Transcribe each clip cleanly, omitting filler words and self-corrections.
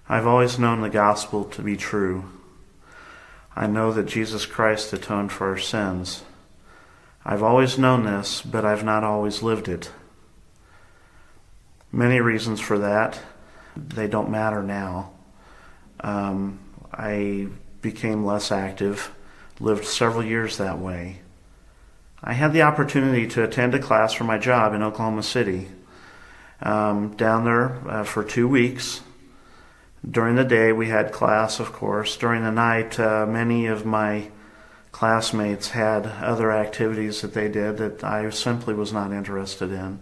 I've always known the gospel to be true. I know that Jesus Christ atoned for our sins. I've always known this, but I've not always lived it. Many reasons for that. They don't matter now. I became less active, lived several years that way. I had the opportunity to attend a class for my job in Oklahoma City. Down there for 2 weeks. During the day we had class, of course. During the night, many of my classmates had other activities that they did that I simply was not interested in.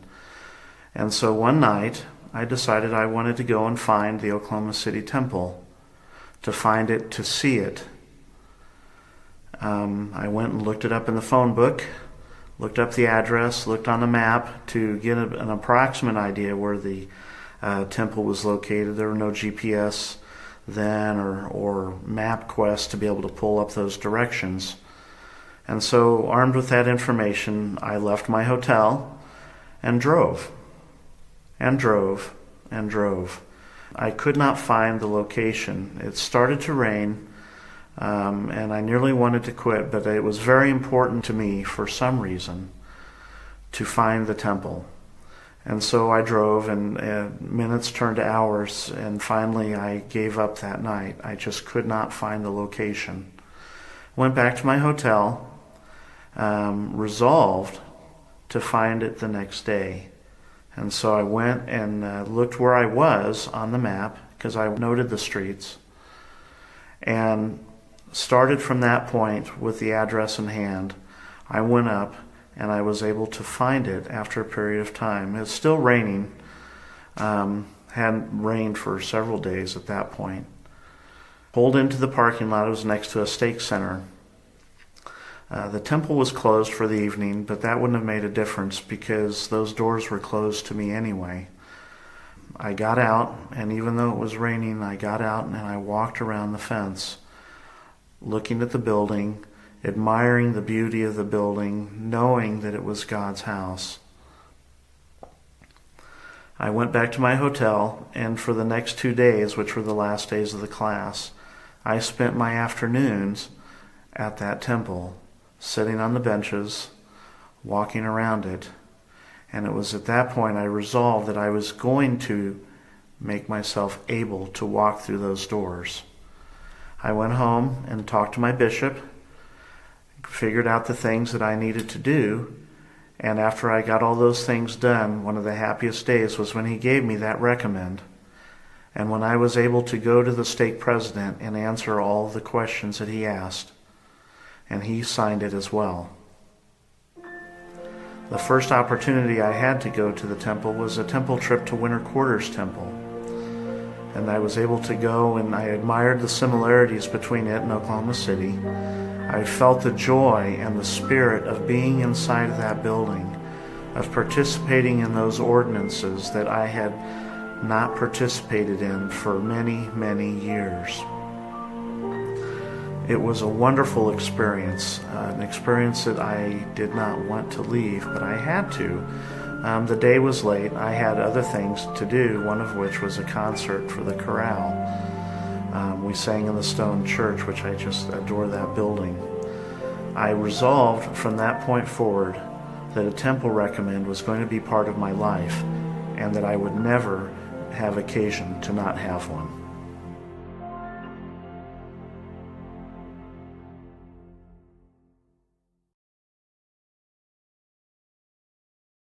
And so one night I decided I wanted to go and find the Oklahoma City Temple, to find it, to see it. I went and looked it up in the phone book, looked up the address, looked on the map to get an approximate idea where the temple was located. There were no GPS then or MapQuest to be able to pull up those directions. And so, armed with that information, I left my hotel and drove. And drove. And drove. I could not find the location. It started to rain, and I nearly wanted to quit, but it was very important to me, for some reason, to find the temple. And so I drove, and minutes turned to hours, and finally I gave up that night. I just could not find the location. Went back to my hotel, resolved to find it the next day. And so I went and looked where I was on the map, because I noted the streets, and started from that point with the address in hand. I went up, and I was able to find it after a period of time. It was still raining. Hadn't rained for several days at that point. Pulled into the parking lot. It was next to a steak center. The temple was closed for the evening, but that wouldn't have made a difference because those doors were closed to me anyway. I got out, and even though it was raining, I got out and I walked around the fence, looking at the building, admiring the beauty of the building, knowing that it was God's house. I went back to my hotel, and for the next 2 days, which were the last days of the class, I spent my afternoons at that temple, sitting on the benches, walking around it. And it was at that point I resolved that I was going to make myself able to walk through those doors. I went home and talked to my bishop, figured out the things that I needed to do, and after I got all those things done, one of the happiest days was when he gave me that recommend. And when I was able to go to the stake president and answer all the questions that he asked, and he signed it as well. The first opportunity I had to go to the temple was a temple trip to Winter Quarters Temple. And I was able to go, and I admired the similarities between it and Oklahoma City. I felt the joy and the spirit of being inside of that building, of participating in those ordinances that I had not participated in for many, many years. It was a wonderful experience, an experience that I did not want to leave, but I had to. The day was late. I had other things to do, one of which was a concert for the chorale. We sang in the Stone Church, which I just adore that building. I resolved from that point forward that a temple recommend was going to be part of my life, and that I would never have occasion to not have one.